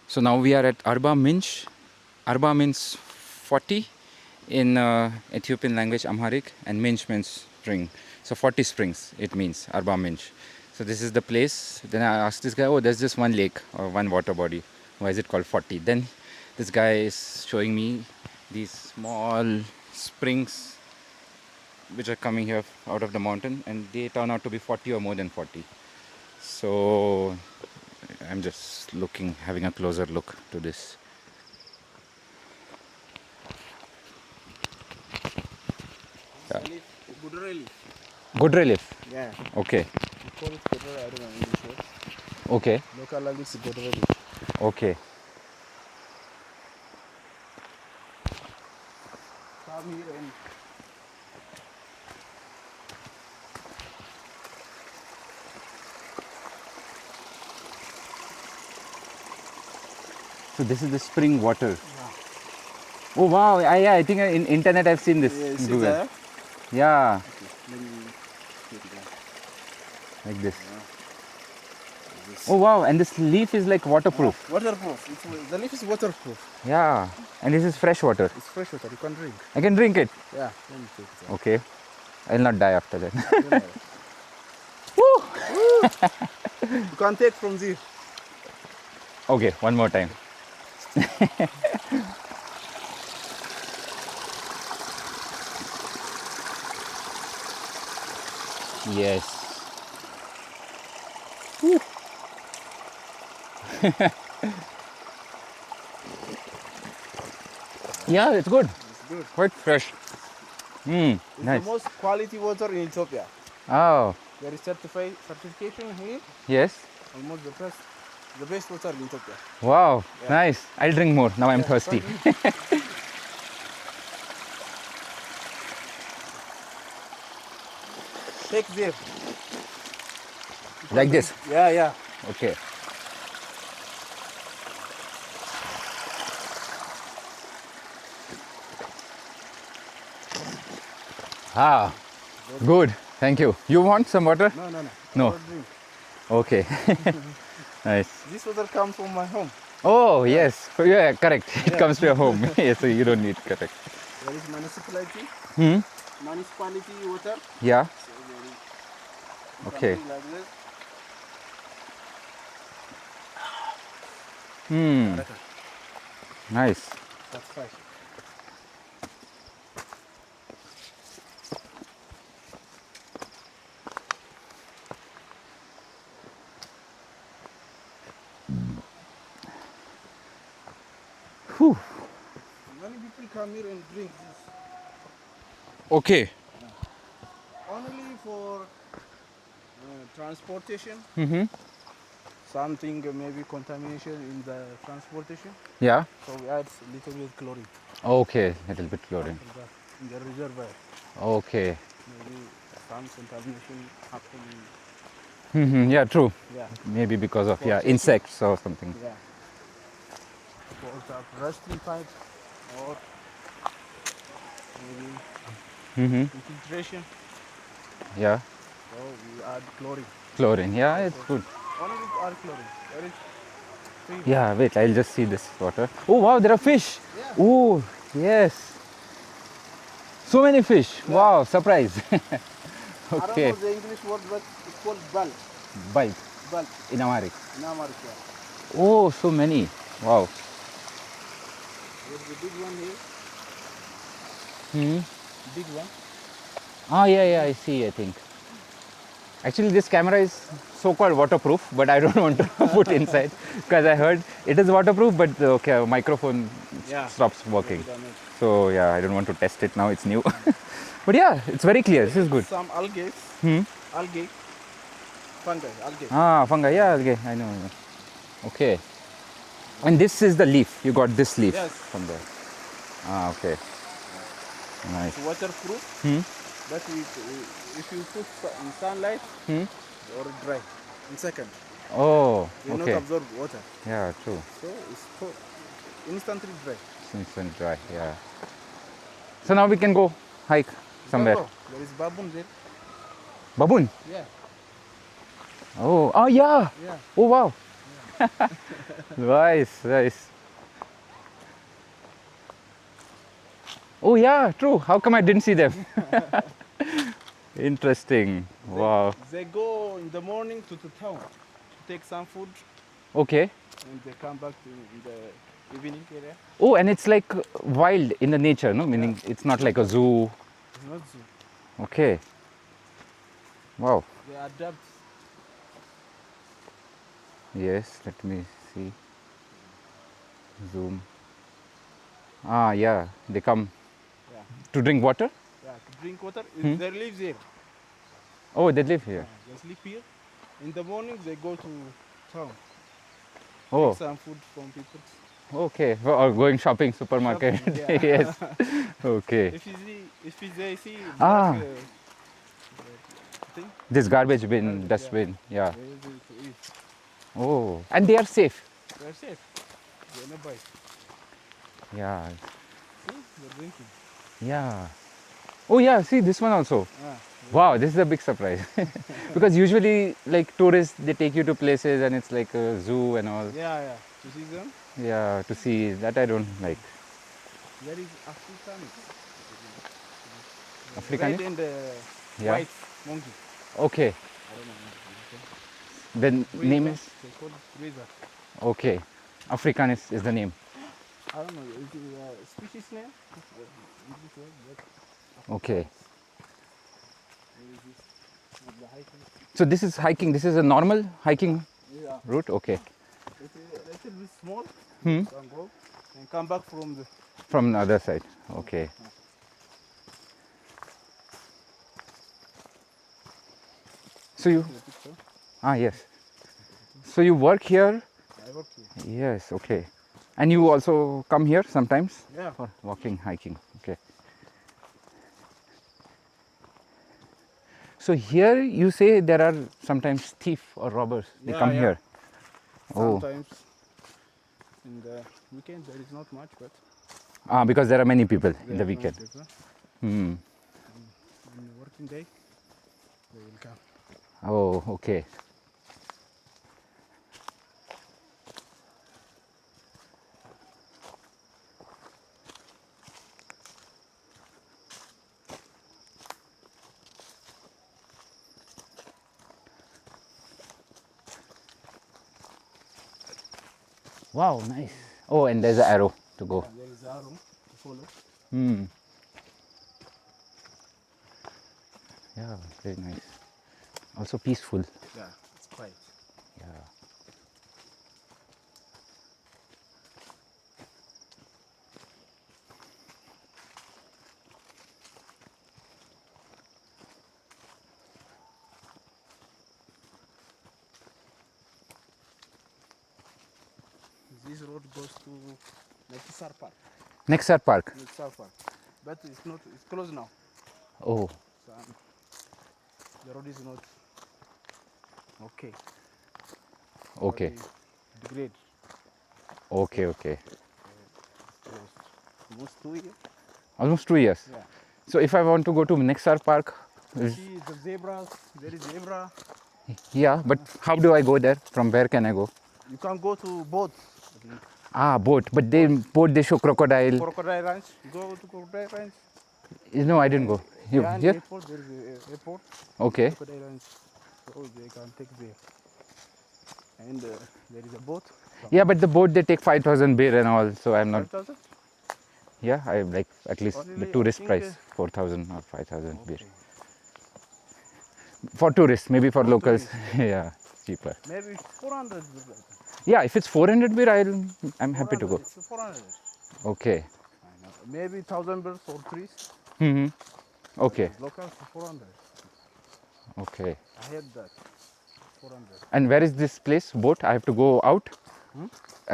So now we are at Arba Minch. Arba means 40 in Ethiopian language, Amharic, and Minch means spring. So 40 springs it means, Arba Minch. So this is the place. Then I asked this guy, oh, there's just one lake or one water body. Why is it called 40? Then this guy is showing me these small springs which are coming here out of the mountain, and they turn out to be 40 or more than 40. So I'm just looking, having a closer look to this. Yeah. Good relief. Good relief. Yeah. Okay. We call it good relief. I don't know English word. Okay. Local language is good relief. Okay. Come here and So this is the spring water. yeah. Oh wow! Yeah, I think in internet I've seen this. Yeah, in see Google. there? Yeah, Okay, let me get it down. like this. Yeah. This. Oh wow! And this leaf is like waterproof. Waterproof. The leaf is waterproof. Yeah, and this is fresh water. It's fresh water. You can drink. I can drink it. Yeah. Let me take it out. Okay, I'll not die after that. Don't worry. Woo! You can take from there. Okay, one more time. Yes. Woo. Yeah, it's good. It's good. Quite fresh. It's Nice. the most quality water in Ethiopia. Oh, There is certification here. yes. Almost the best water in Ethiopia. Wow, Yeah. nice. I'll drink more. Now I'm Yeah, thirsty. Take there. Like this. Yeah, yeah. Okay. Ah, good. Thank you. You want some water? No, no, no. No. I don't drink. Okay. Nice. This water comes from my home. Oh, yes. Yeah, correct. It Yeah. comes to your home. Yes, so you don't need correct. There is municipality. Hmm? Municipality water. Yeah. So there is Okay. something like this. Nice. That's fine. Whew. Many people come here and drink this. Okay. Only for transportation. Mm-hmm. Something maybe contamination in the transportation. Yeah. So we add a little bit chlorine Okay. Little bit chlorine. after that in the reservoir. Okay. Maybe some contamination happening. Mm-hmm. Yeah, true. Yeah. Maybe because of For insects or something. Yeah. For the rusting pipe or maybe Mm-hmm. infiltration. Yeah. So we add chlorine. Chlorine. Yeah, it's good. Only with our chlorine. There is three. Yeah, wait, I'll just see this water. Oh wow, there are fish. Yeah. Oh, yes. So many fish. Yeah. Wow, surprise. I don't Okay. know the English word, but it's called bulb. Bulb Bulb in Amharic. in America. Oh, so many. Wow. There's the big one here. Hmm. Big one. Ah, yeah, I see, I think. Actually, this camera is so-called waterproof, but I don't want to put inside because I heard it is waterproof, but the microphone Yeah. stops working. Damage. So yeah, I don't want to test it now. It's new. But yeah, it's very clear. This is good. Some algae. Hmm. Algae. Fungi. Algae. Ah, fungi. Yeah, okay. I know. Okay. And this is the leaf. You got this leaf Yes. from there. Ah, okay. Nice. It's waterproof. Hmm. But if you put in sunlight Hmm. or dry in second, Oh, they will okay. not absorb water. Yeah, true. So it's instantly dry. Instant dry. Yeah. So now we can go hike somewhere. No, there is baboon there. Baboon. Yeah. Oh, yeah. Yeah. Oh wow. Nice, nice. Oh yeah, true. How come I didn't see them? Interesting. Wow. They go in the morning to the town to take some food, Okay. and they come back to in the evening area. Oh, and it's like wild in the nature, no? Meaning it's not like a zoo. It's not zoo. Okay. Wow. They adapt. Yes, let me see. Zoom. Ah, yeah. They come Yeah, to drink water. yeah. To drink water, Hmm? they live there. Oh, they live here. They sleep here. In the morning, they go to town, take Oh, some food from people. okay. Or going shopping, supermarket. Shopping, Yes. yeah. Okay. They see black Ah, thing, this garbage bin, garbage, yeah, dustbin. Yeah. they use it to eat. Oh, and they are safe. They're safe. They're not bite. Yeah. See, they're drinking. Yeah. Oh, yeah. See this one also. Ah, Wow, this is a big surprise. Because usually, like tourists, they take you to places and it's like a zoo and all. yeah, yeah. To see them, Yeah, to see that I don't like. there is Africanus. Red Africanist? and Yeah. white monkey. Okay. I don't know. The name Freezer. is They call it freezer. okay. Africanist is the name. I don't know. Is it a species name? English word, but Okay. Africanus. Where is this? The hiking. So this is hiking. This is a normal hiking Yeah. route. Okay. It's a bit small. Hmm. You can go and come back from the. From the other side. Okay. So you. The picture. Ah, yes. So you work here? I work here. Yes. Okay. And you also come here sometimes Yeah. for walking, hiking. Okay. So here you say there are sometimes thief or robbers. They Yeah, come yeah. here. Oh. Sometimes in the weekend there is not much, but Ah, because there are many people there in the are weekend. many people. Hmm. On the working day, they will come. Oh, okay. Wow, nice. Oh, and there's an arrow to go. Yeah, there is arrow to follow. Hmm. Yeah, very nice. Also peaceful. Yeah, it's quiet. Yeah. This road goes to Nekisar Park. Nexar Park. Nekisar Park, but it's not. It's closed now. Oh, So, the road is not okay. okay. Degrade. Okay, okay. It's closed. Almost 2 years. Almost 2 years. Yeah. So if I want to go to Nexar Park, See the zebras. There is zebra. yeah, but how do I go there? From where can I go? You can go to boat. I think. Ah, boat. But they boat they show crocodile. Crocodile Ranch. You go to Crocodile Ranch. No, I didn't go. You Behind here? airport, there is a airport. Okay. Crocodile Ranch. So they can take there. And there is a boat. Yeah, but the boat they take 5,000 beer and all, so I'm not. 5,000? Yeah, I like at least the Only, I tourist think, price 4,000 or 5,000 beer. Okay. For tourists, maybe for For locals, tourists. yeah, cheaper. Maybe 400. Yeah, if it's 400 beer, I'm happy to go. It's 400. Okay. I know. Maybe 1,000 birds for tourists. Hmm. Okay. Locals 400. Okay. I heard that. 400. And where is this place? Boat? I have to go out. Hmm?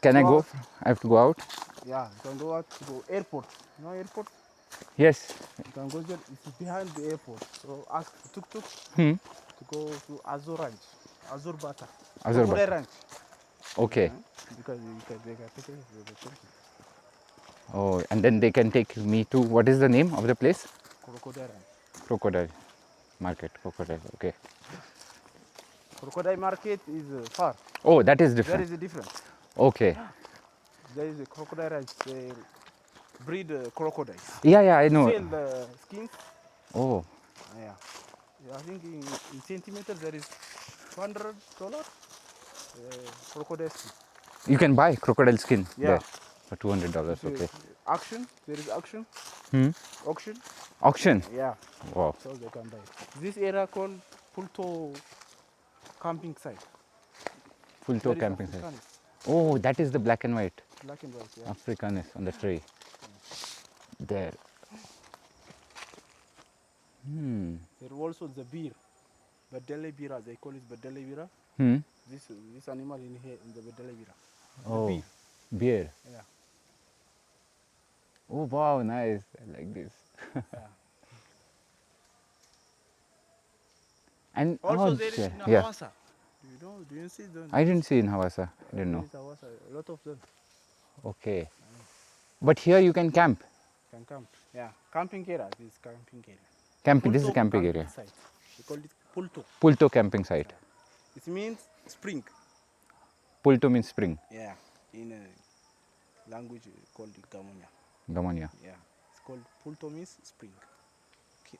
Can I Go go? out. I have to go out. Yeah, you can go out to go airport. You know airport? Yes. You can go there. It's behind the airport. So ask tuk tuk Hmm. to go to Azur Ranch. Azur Bata. Azur Crocodile Bata. Ranch. Okay. Because they can take it. They take it. Oh, and then they can take me to what is the name of the place? Crocodile Ranch. Crocodile Market. Crocodile. Okay. Crocodile market is far. Oh, that is There different. is a difference. Okay. There is a crocodile ranch. They breed crocodiles. Yeah, yeah, I know. Sell the skins. Oh, Yeah. Yeah, I think in centimeters there is $200 crocodile skin. you can buy crocodile skin Yeah. there for $200. It's, Okay. auction. There is auction. Hmm. Auction. Auction. Yeah. Wow. So they can buy. This area called Pulto camping site. Full toe There is camping site. Africanus. Oh, that is the black and white Black and white. Yeah. Africanus on the tree. There. Hmm. There also the beer. Bedele bira. They call it bedele bira. Hmm. This animal in here in the bedele bira. The Oh, beer. beer. Yeah. Oh, wow, nice. I like this. Yeah. And Also oh, there is in yeah. Hawassa. Do you see them? I didn't see in Hawassa. I didn't know. There is Hawassa, a lot of them Okay. But here you can camp. can camp. Yeah, camping area. This is camping area. Camping. This is Pulto camping area. Site. They call it Pulto. Pulto camping site. It means spring. Pulto means spring. Yeah, in a language called Gamonia. Gamonia. Yeah, it's called Pulto means spring.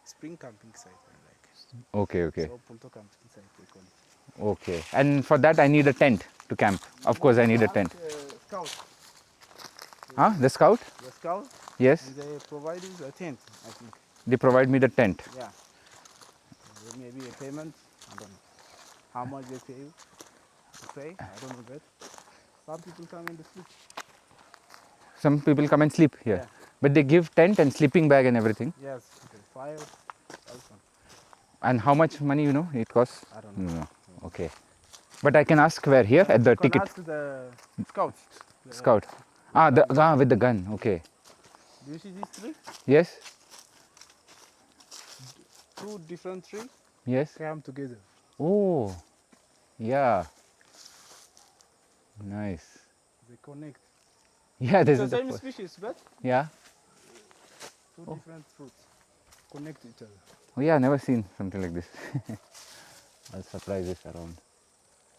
Spring camping site. I like. Okay, okay. So Pulto camping site they call it. Okay. And for that I need a tent to camp. Of course I need a tent. Scout. Huh? The scout? The scout. Yes. And they provide you a tent. I think. They provide me the tent. Yeah. There may be a payment. I don't know how much they pay you. To pay. I don't know that. Some people come in the sleep. Some people come and sleep here. Yeah. But they give tent and sleeping bag and everything. Yes. Okay. Fire. Also. And how much money you know it costs? I don't know. No. Okay. But I can ask where here at the You can ticket ask the scouts. scout. With the gun. Okay. Do you see this tree? Yes. Two different trees Yes. come together. Oh. Yeah. Nice. They connect. Yeah, this It's is the the same first. species, but Yeah. two different fruits connect each other. Oh yeah, never seen something like this. I'll supply this around.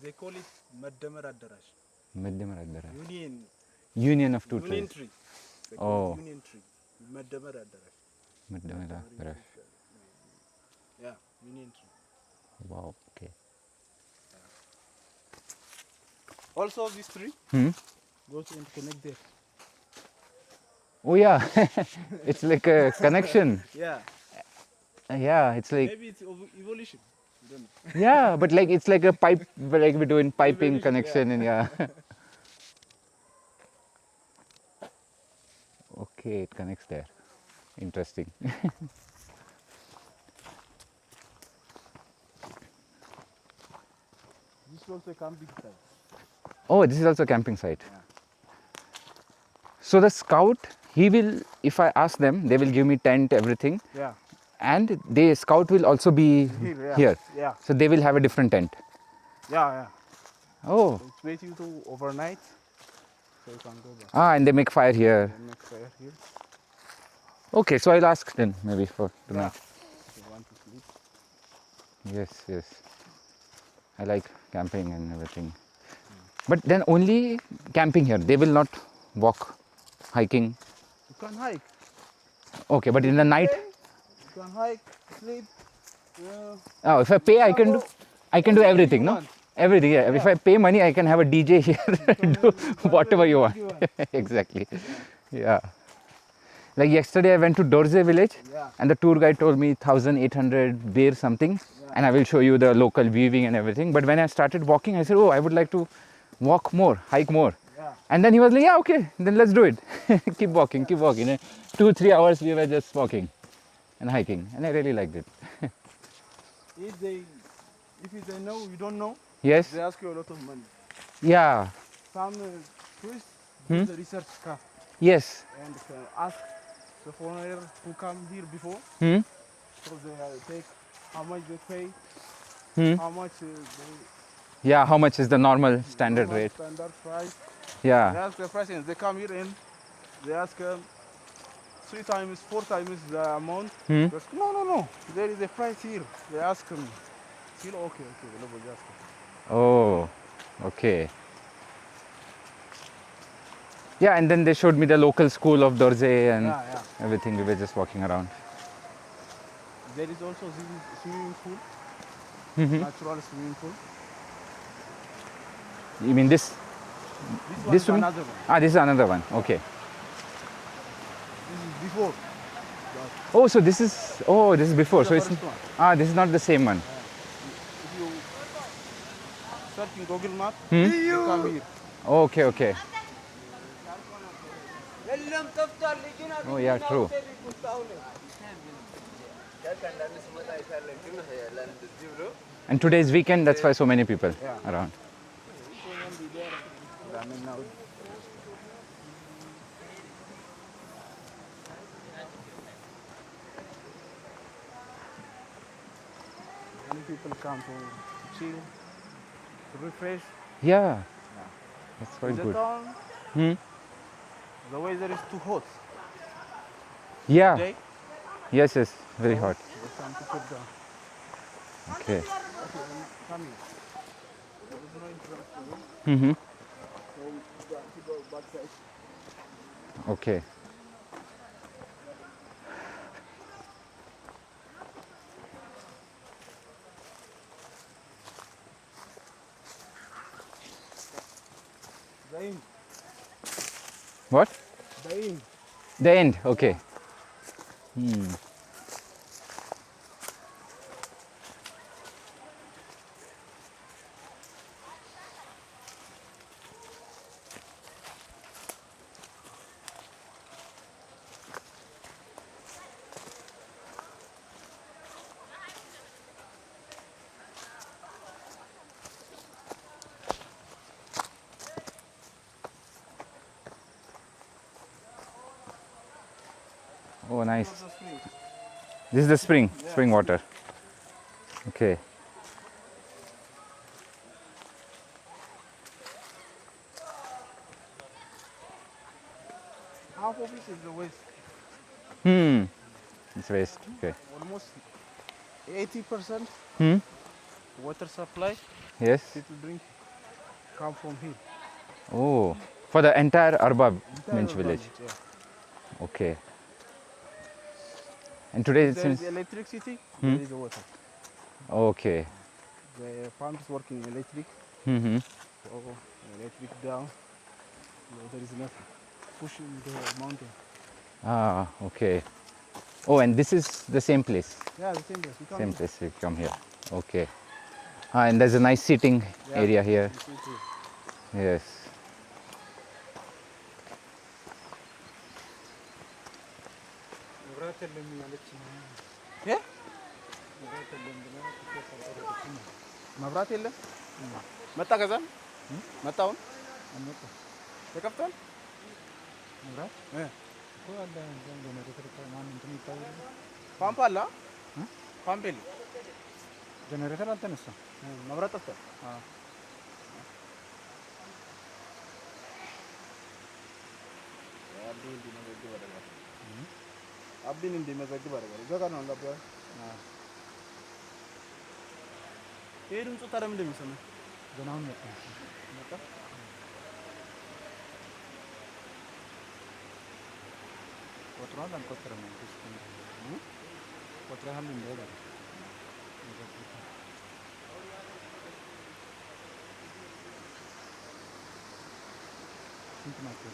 They call it Madamar Adarash. Union Union. of two Union trees. tree. They Oh. call it Union tree. Madamar Adarash. Yeah, Union tree. Wow. Okay. Also, this tree Hmm. goes and connect there. Oh yeah. It's like a connection. Yeah. Yeah. It's like Maybe it's evolution. You don't know. yeah, but like it's like a pipe, like we're doing piping Evolution, connection and yeah. Okay, it connects there. Interesting. This is also a camping site. Oh, this is also a camping site. Yeah. So the scout, he will, if I ask them, they will give me tent, everything, Yeah. and the scout will also be Yeah. here. Yeah. So they will have a different tent. Yeah. Yeah. Oh, So it's waiting to overnight, so you can go back. and they make fire here. And make fire here. Okay, so I'll ask then maybe for tonight. If you want to sleep. Yes, yes. I like camping and everything. But then only camping here. They will not walk, hiking. You can hike. Okay, but in the night, You can hike, sleep. oh, if I pay, I can do Anything everything, you no? want. Everything, yeah. If I pay money, I can have a DJ here and do whatever you want. You want. Exactly. Yeah. Like yesterday, I went to Dorze village, Yeah. and the tour guide told me 1,800 beer something, and I will show you the local viewing and everything. But when I started walking, I said, oh, I would like to walk more, hike more. Yeah. And then he was like, yeah, okay, then let's do it. Keep walking, keep walking. And 2-3 hours we were just walking and hiking, and I really liked it. If they know you don't know, Yes. they ask you a lot of money. Yeah. Some tourists do the research stuff Yes. and ask the foreigner who come here before. Hmm. So they take how much they pay, Hmm. how much Yeah. How much is the normal standard normal rate? standard price. They Yeah. ask the price and they come here and they ask 3 times, 4 times the amount. Hmm. Just, no, there is a price here. They ask me. Still okay, nobody ask. Oh, okay. Yeah, and then they showed me the local school of Dorje and Yeah. everything. We were just walking around. There is also swimming pool, natural swimming pool. You mean this? This one This is swimming? another one. Ah, this is another one. Okay. This is before. Oh, so this is. Oh, this is before. This So is the it's. first one. Ah, this is not the same one. If you search in Google Map, you come here. Okay, okay. Oh, yeah, true. And today is weekend, that's why so many people Yeah. around. I mean now. Many people come to chill, to refresh. Yeah, that's In quite the good. town, the weather is too hot Yeah, today. yes, yes, very hot. There's some people down. Okay. Okay, come here. There is no entrance to it, Mm-hmm. so we have to go backside. Okay. The end. What? The end. The end, okay. Oh, nice. This is the spring. This is the spring water. Okay. Half of it is the waste. It's waste. Okay. Almost 80% water supply Yes. people drink come from here. Oh, for the entire Arba Minch Entire village. village, yeah. Okay. And today If it there is seems. electricity, there is water. Okay. The pump is working electric, Mm-hmm. so electric down, there is nothing pushing the mountain. Ah, okay. Oh, and this is the same place. Yeah, the same place. We come Same in. place. You come here. Okay. Ah, and there's a nice seating Yeah, area here. you see too. Yes. Yeah? መብራት የለም መጣ ከዛ መጣ አሁን ተከፍቷል ፓምፕ አለ ፓምፕ የለም ጀነሬተር አልተነሳም መብራት ጠፍቷል አብዲን እንዲመዘግብ አደረጋል እዛ ጋር ነው አላባ ይሄ ድምፁ ታዲያ ምንድን ነው የሚሰማው ገና አሁን መጣ ቆጥሯል አልቆጠረም ቆጥረሃል እንደ ስንት ናቸው